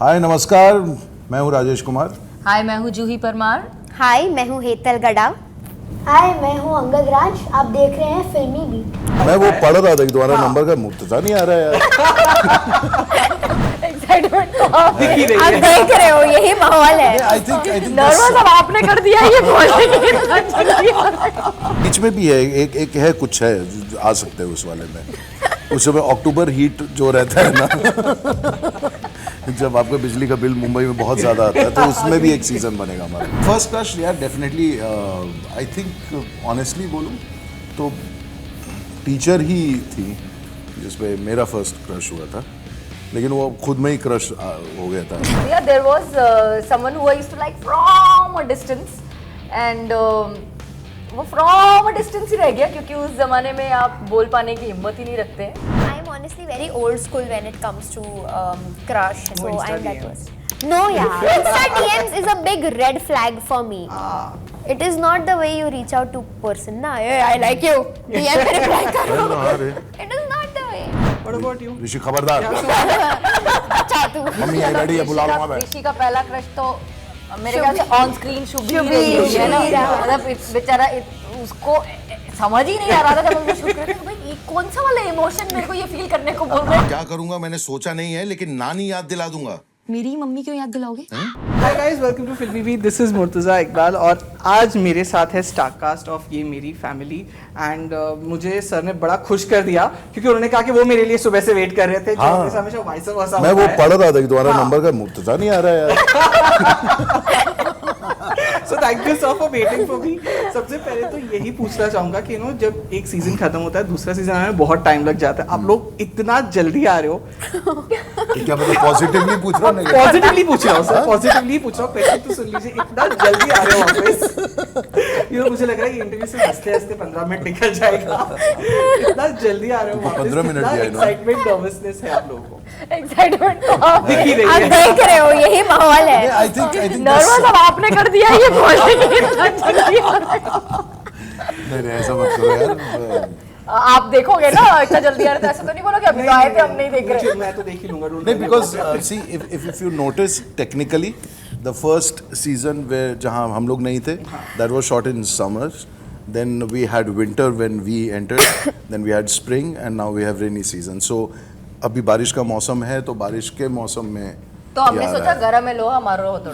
हाय नमस्कार, मैं हूँ राजेश कुमार। हाय, मैं हूँ जूही परमार। हाय, मैं हूँ हेतल गड़ा। हाय, मैं हूँ अंगद राज। आप देख रहे हैं फिल्मी बीट। मैं वो पढ़ रहा था कि तुम्हारा नंबर का मुर्तजा नहीं आ रहा है यार। एक्साइटमेंट तो आप देख रहे हो, यही माहौल है। आई थिंक नर्वस अब आपने कर दिया ये बोलने की। बीच में भी है एक है, कुछ है जो आ सकते हैं उस वाले में। उस समय अक्टूबर हीट जो रहता है ना, जब आपका बिजली का बिल मुंबई में बहुत ज़्यादा आता है, तो उसमें भी एक सीज़न बनेगा हमारा। फर्स्ट क्रश यार डेफिनेटली, आई थिंक ऑनेस्टली बोलूँ तो टीचर ही थी जिसपे मेरा फर्स्ट क्रश हुआ था, लेकिन वो खुद में ही क्रश हो गया था। Yeah, there was someone who I used to like from a distance and वो from a distance ही रह गया क्योंकि उस जमाने में आप बोल पाने की हिम्मत ही नहीं रखते हैं। I am honestly very old school when it comes to crush, so I am that person. No, yeah. Insta DMs is a big red flag for me. It is not the way you reach out to person. Na, hey, I like you. DM पे reply करो. It is not the way. What about you? ऋषि खबरदार, अच्छा तू. Mummy I ready है, बुला लूंगा मैं। ऋषि का पहला क्रश तो मेरे ख्याल से ऑन स्क्रीन शुभीर है ना, मतलब बेचारा उसको समझ ही नहीं आ रहा था जब हम शूट कर रहे थे, भाई ये कौन सा वाला इमोशन मेरे को ये फील करने को बोल रहे हैं। क्या करूंगा मैंने सोचा नहीं है, लेकिन नानी याद दिला दूंगा। मेरी मम्मी क्यों याद दिलाओगे? Hi guys, welcome to Filmy Beat. This is Murtaza Iqbal और आज मेरे साथ है स्टारकास्ट ऑफ ये मेरी फैमिली एंड मुझे सर ने बड़ा खुश कर दिया क्योंकि उन्होंने कहा कि वो मेरे लिए सुबह से वेट कर रहे थे। जो हाँ। मेरे साथ हमेशा वाइस वर्सा मैं होता वो है। पढ़ रहा था कि तुम्हारा नंबर का मुर्तजा नहीं आ रहा है यार। So thank you so for waiting for me. सबसे पहले तो यही पूछना चाहूंगा कि जब एक सीजन खत्म होता है दूसरा सीजन आने में बहुत टाइम लग जाता है। आप लोग इतना जल्दी आ रहे हो। क्या मतलब पॉजिटिवली पूछ रहा हूँ? पॉजिटिवली पूछ रहा हूँ सर, पॉजिटिवली पूछ रहा हूँ। क्वेश्चन तो सुन लीजिए, इतना जल्दी आ रहे हो वापस। मुझे लग रहा है कि इंटरव्यू से हंसते हंसते 15 मिनट निकल जाएगा। इतना जल्दी आ रहे हो वापस। 15 मिनट दिया इन्होंने। एक्साइटमेंट नर्वसनेस है आप लोगों को। एक्साइटमेंट तो आप दिख ही रही आप है। देख रहे हो, यही माहौल है। आई थिंक नर्वस अब आपने कर दिया ये बोलने की। नहीं ऐसा मत करो यार। आप देखोगे ना इतना जल्दी आ रहा था, ऐसा तो नहीं बोलोगे अभी तो आए थे हम नहीं देख रहे। मैं तो देख ही लूंगा। नहीं, because see if you notice technically the first season वे जहाँ हम लोग नहीं थे, that was shot in summer, then we had winter when we entered, then we had spring and now we have rainy season. So अभी बारिश का मौसम है, तो बारिश के मौसम में तो हमने ये आ सोचा रहा है। गरम है लो हमारा हो तो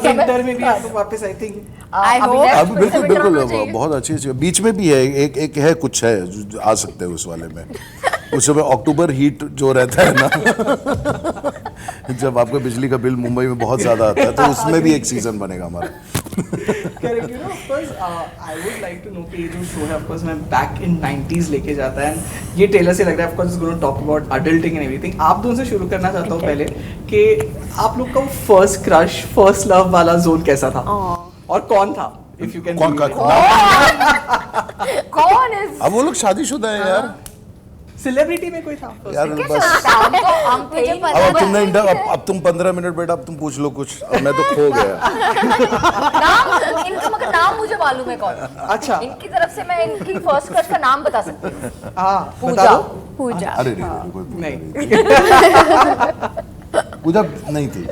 विंटर में भी आप लोग वापस आई थिंक I hope. अब बिल्कुल बिल्कुल बहुत अच्छी चीज। बीच में भी है एक है, कुछ है जो आ सकते हैं उस वाले में। उस समय अक्टूबर हीट जो रहता है ना, जब आपका बिजली का बिल मुंबई में बहुत ज्यादा आता है, तो उसमें भी एक सीजन बनेगा हमारा। Correct. Of course I would like to know कि ये जो शो है ऑफ कोर्स मैं बैक इन 90s लेके जाता है एंड ये ट्रेलर से लग रहा है of course is going to talk about adulting and everything. आप दोनों से शुरू करना चाहता हूँ पहले कि आप लोग का फर्स्ट क्रश फर्स्ट लव वाला जोन कैसा था और कौन था, इफ यू कैन। कौन का कौन है? अब वो लोग शादीशुदा है यार। सेलिब्रिटी में कोई था यार first? बस हम थे ही नहीं। अब तुमने अब तुम 15 मिनट बेटा, अब तुम पूछ लो कुछ। अब मैं तो खो गया। नाम इनका मगर नाम मुझे मालूम है कौन। अच्छा। इनकी तरफ से मैं इनकी फर्स्ट क्रश का नाम बता सकती हूँ। हाँ पूजा। बता दो। पूजा। अरे रे, कोई नहीं पूजा नहीं थी।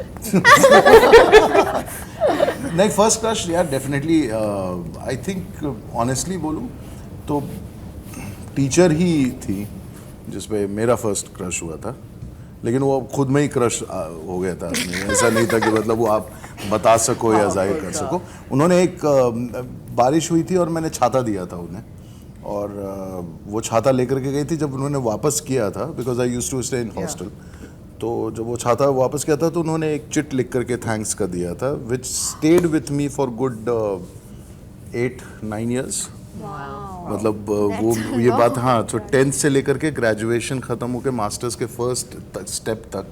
नहीं, फर्स्ट क्रश यार डेफिनेटली, आई थिंक ऑनेस्टली बोलूँ तो टीचर ही थी जिसपे मेरा फर्स्ट क्रश हुआ था, लेकिन वो खुद में ही क्रश हो गया था। ऐसा नहीं था कि मतलब वो आप बता सको या जाहिर कर सको। उन्होंने एक बारिश हुई थी और मैंने छाता दिया था उन्हें, और वो छाता लेकर के गई थी। जब उन्होंने वापस किया था, because I used to stay in hostel, तो जब वो छाता वापस किया था तो उन्होंने एक चिट लिख करके थैंक्स कर दिया था, which stayed with me for good 8-9 years. मतलब वो ये बात, हाँ, तो 10th से लेकर के ग्रेजुएशन खत्म होकर मास्टर्स के फर्स्ट स्टेप तक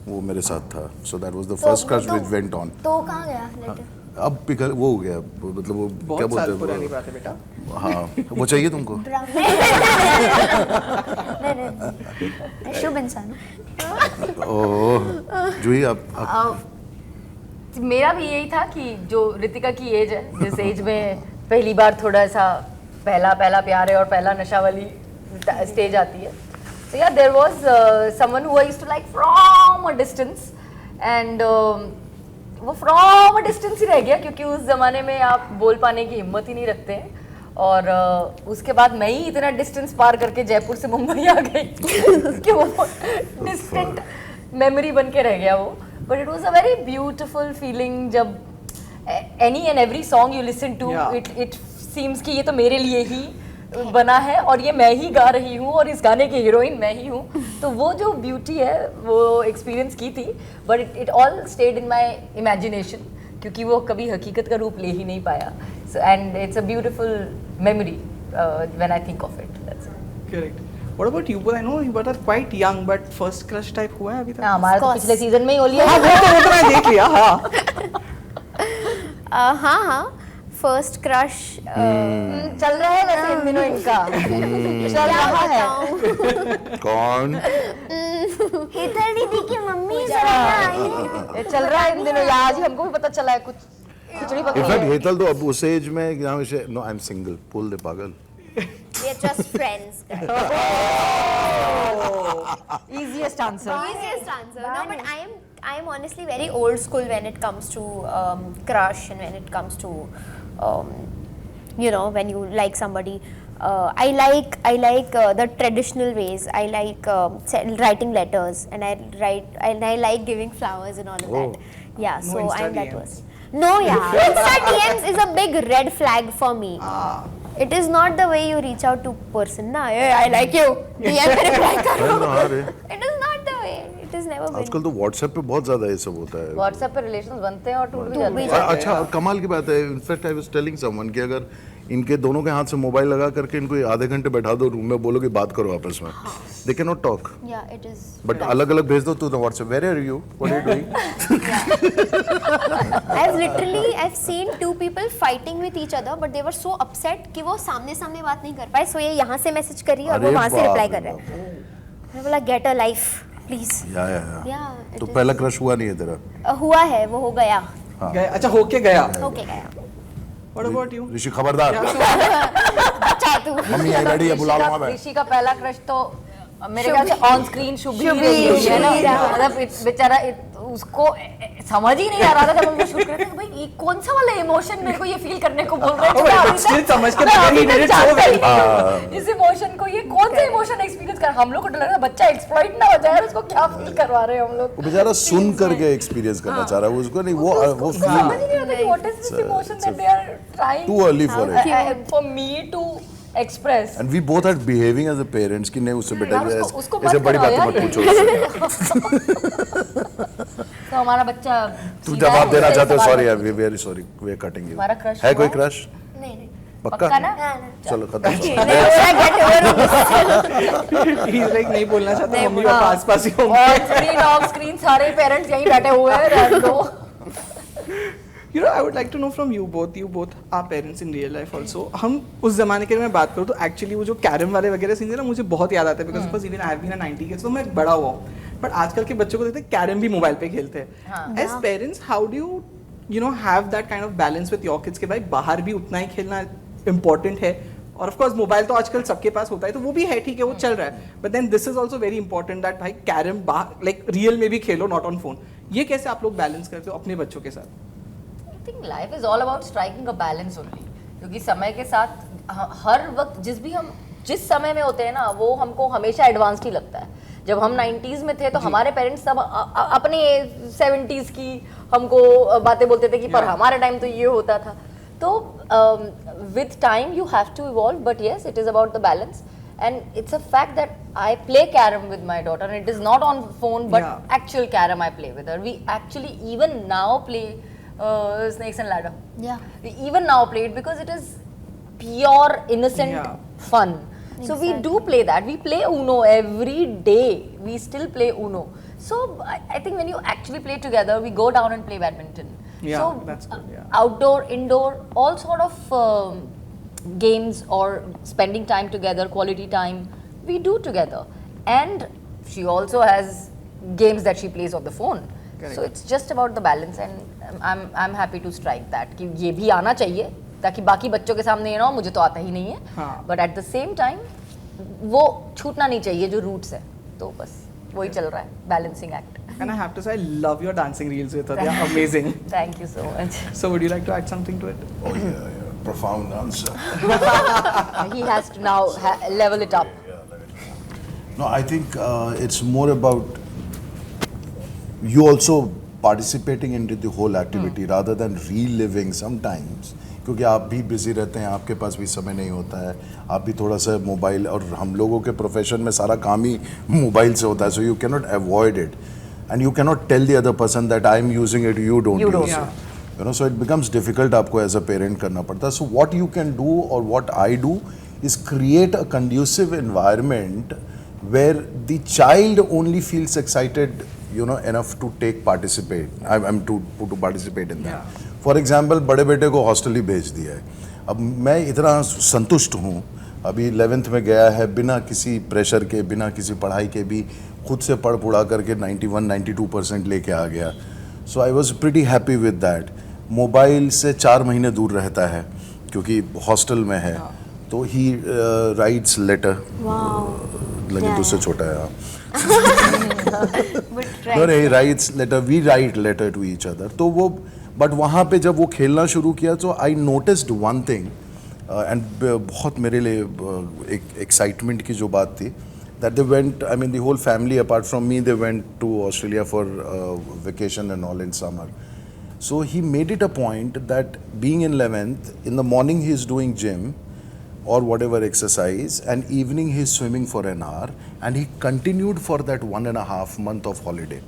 वो मेरे साथ था। So that was the first crush which went on. तो कहाँ गया लेटर? अब पिघल वो हो गया, मतलब वो क्या बहुत साल पुरानी बोलते बात है बेटा। हैं, हाँ वो चाहिए तुमको। नहीं, शुभ इंसान। ओह जूही, आप मेरा भी यही था कि जो रितिका की एज है, जिस एज में पहली बार थोड़ा सा पहला प्यार है और पहला नशा वाली स्टेज आती है। So yeah, there was someone who I used to like from from a distance and वो फ्रॉम अ डिस्टेंस ही रह गया क्योंकि उस जमाने में आप बोल पाने की हिम्मत ही नहीं रखते हैं और उसके बाद मैं ही इतना डिस्टेंस पार करके जयपुर से मुंबई आ गई कि वो डिस्टेंट मेमोरी बन के रह गया वो but it was a very beautiful feeling जब any and every song you listen to it seems कि ये तो मेरे लिए ही बना है और ये मैं ही गा रही हूँ और इस गाने की हीरोइन मैं ही हूँ तो वो जो ब्यूटी है वो एक्सपीरियंस की थी but it all stayed in my imagination क्योंकि वो कभी हकीकत का रूप ले ही नहीं पाया so and it's a beautiful memory when I think of it that's correct What about you both? I know you both are quite young, but first crush type हुआ है अभी तक? हमारा तो पिछले सीजन में ही हो लिया हाँ वो तो मैं देख लिया हाँ. हाँ फर्स्ट क्रश चल रहा है वैसे इन दिनों इनका चल रहा है कौन हेतल दीदी की मम्मी जरा आई ये चल रहा है इन दिनों या आज ही हमको भी पता चला है कुछ खिचड़ी पक रही इनफैक्ट है हेतल तो अब उस एज में जहाँ से नो आई एम सिंगल पुल दे पागल we are just friends guys. easiest answer Easiest answer. No, but I am honestly very old school when it comes to crush and when it comes to you know when you like somebody. I like the traditional ways. I like writing letters and I like giving flowers and all of that. Yeah, No so Insta I'm that DMs. person. No, yeah. Insta DMs is a big red flag for me. It is not the way you reach out to person. Na, hey, I like you. DM पे reply करो. अरे It is not the way. It is never been. आजकल तो WhatsApp पे बहुत ज्यादा ये सब होता है व्हाट्सएप पे रिलेशंस बनते हैं और टूट भी जाते हैं अच्छा और कमाल की बात है in fact I was telling someone कि अगर इनके दोनों के हाथ से मोबाइल लगा करके इनको आधे घंटे बैठा दो रूम में बोलो कि बात करो आपस में they can not talk Yeah, it is. But अलग अलग भेज दो तो WhatsApp where are you what are you doing I've seen two people fighting with each other, but they were so upset कि वो सामने सामने बात नहीं कर पाए. So ये यहाँ से मैसेज कर रही है और वो अरे वहाँ से बाप रिप्लाई रे कर रहा है. मैं बोला get a life, please. या Yeah. it तो is- पहला क्रश हुआ नहीं है तेरा हुआ है वो हो गया. गया अच्छा होके गया. Okay गया. What about you? ऋषि खबरदार अच्छा तू. मम्मी आई रेडी है बुला लो वहां पे ऋषि का पहला क्रश तो मेरे ख्याल से ऑन स्क्रीन शुभ ही रही है ना मतलब बेचारा उसको समझ ही नहीं आ रहा था जब हम लोग शूट कर रहे थे भाई ये कौन सा वाला इमोशन मेरे को ये फील करने को बोल रहे Oh, but still समझ के तो he did it so well. इस इमोशन को ये कौन सा इमोशन एक्सपीरियंस कर हम लोग को डर लग रहा बच्चा एक्सप्लॉइट ना हो जाए उसको क्या फील करवा रहे हैं हम लोग वो बेचारा सुन करके एक्सपीरियंस करना चाह रहा है उसको नहीं वो समझ ही नहीं आता कि what is this emotion that they are trying to early for it for me to express and we both are behaving as a parents कि नहीं उससे बेटा यार, उसको ऐसे मत बड़ी करो बातें मत यार पूछो तो हमारा बच्चा तू सीधा जवाब है, देना उससे चाहते हो सवाल सॉरी यार we very sorry we are cutting you हमारा crush है हुआ कोई है? क्रश नहीं नहीं. पक्का ना चलो खत्म He's like नहीं बोलना चाहता मम्मी पापा आसपास ही होंगे. ऑन स्क्रीन ऑफ स्क्रीन सारे पेरेंट्स यहीं बैठे हुए हैं रहने दो You know, I would like to know from you both are parents in real life also. हम उस जमाने के मैं बात करूँ तो एक्चुअली वो जो कैरम वाले वगैरह सीन है ना मुझे बहुत याद आता है because because even I have been a 90 kids तो मैं बड़ा हुआ हूँ बट आजकल के बच्चों को देखते हैं कैरम भी मोबाइल पे खेलते हैं as parents how do you know have that kind of balance with your kids के भाई बाहर भी उतना ही खेलना इंपॉर्टेंट है और ऑफ कोर्स मोबाइल तो आजकल सबके पास होता है तो वो भी है ठीक है वो चल रहा है but then this is also very important that भाई कैरम लाइक रियल में भी खेलो नॉट ऑन फोन ये कैसे आप लोग बैलेंस करते हो अपने बच्चों के साथ I think life is all about striking a balance only क्योंकि समय के साथ हर वक्त जिस समय में होते हैं ना वो हमको हमेशा एडवांस्ड ही लगता है जब हम 90s में थे तो हमारे पेरेंट्स सब अपने 70s की हमको बातें बोलते थे कि पर हमारे टाइम तो ये होता था तो with time you have to evolve but yes it is about the balance and it's a fact that I play carom with my daughter and it is not on phone but actual carom I play with her we actually even now play snakes and ladder we even now play it because it is pure innocent fun so we do play that we play Uno every day we still play Uno so I think when you actually play together we go down and play badminton so that's good outdoor indoor all sort of games or spending time together quality time we do together and she also has games that she plays on the phone so it's just about the balance and I'm happy to strike that कि ये भी आना चाहिए ताकि बाकी बच्चों के सामने ये ना हो मुझे तो आता ही नहीं है but at the same time वो छूटना नहीं चाहिए जो रूट्स है तो बस वही चल रहा है, balancing act. And I have to say, I love your dancing reels with her. They are amazing. Thank you so much. So would you like to add something to it? Oh yeah. Profound answer. He has to now level it up. No, I think it's more about you also participating into the whole activity rather than reliving sometimes. क्योंकि आप भी busy रहते हैं, आपके पास भी समय नहीं होता है, आप भी थोड़ा सा मोबाइल, और हम लोगों के प्रोफेशन में सारा काम ही मोबाइल से होता है, so you can not avoid it and you can not tell the other person that I am using it, you don't use it, you know. So it becomes difficult आपको as a parent करना पड़ता है. So what you can do और what I do is create a conducive environment where the child only feels excited, you know, enough to participate in that. For example, बड़े बेटे को hostel ही भेज दिया है. अब मैं इतना संतुष्ट हूँ, अभी 11th में गया है, बिना किसी प्रेशर के, बिना किसी पढ़ाई के भी खुद से पढ़ पुढ़ा करके 91-92% लेके आ गया. So I was pretty happy with that. Mobile से 4 महीने दूर रहता है क्योंकि हॉस्टल में है. तो ही राइट्स लेटर, लेकिन तुझसे छोटा है आप. He writes letter, we write letter to each other. तो वो, बट वहाँ पे जब वो खेलना शुरू किया तो I noticed one thing, and बहुत मेरे लिए एक एक्साइटमेंट की जो बात थी, that they went, I mean the whole family apart from me, they went to Australia for vacation and all in summer. So he made it a point that being in 11th, in the morning he is doing gym or whatever exercise, and evening he is swimming for an hour, and he continued for that 1.5 month of holiday.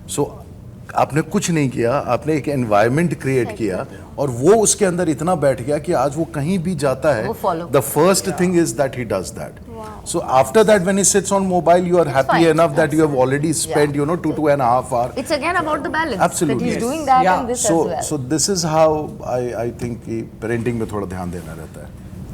So आपने कुछ नहीं किया, आपने एक environment create किया और वो उसके अंदर इतना बैठ गया कि आज वो कहीं भी जाता है, the first thing is that he does that. So after that, when he sits on mobile, you are happy enough that you have already spent, you know, 2.5 hours. It's again about the balance. Absolutely. That he's doing that and this as well. So this is how I think कि parenting में थोड़ा ध्यान देना रहता है.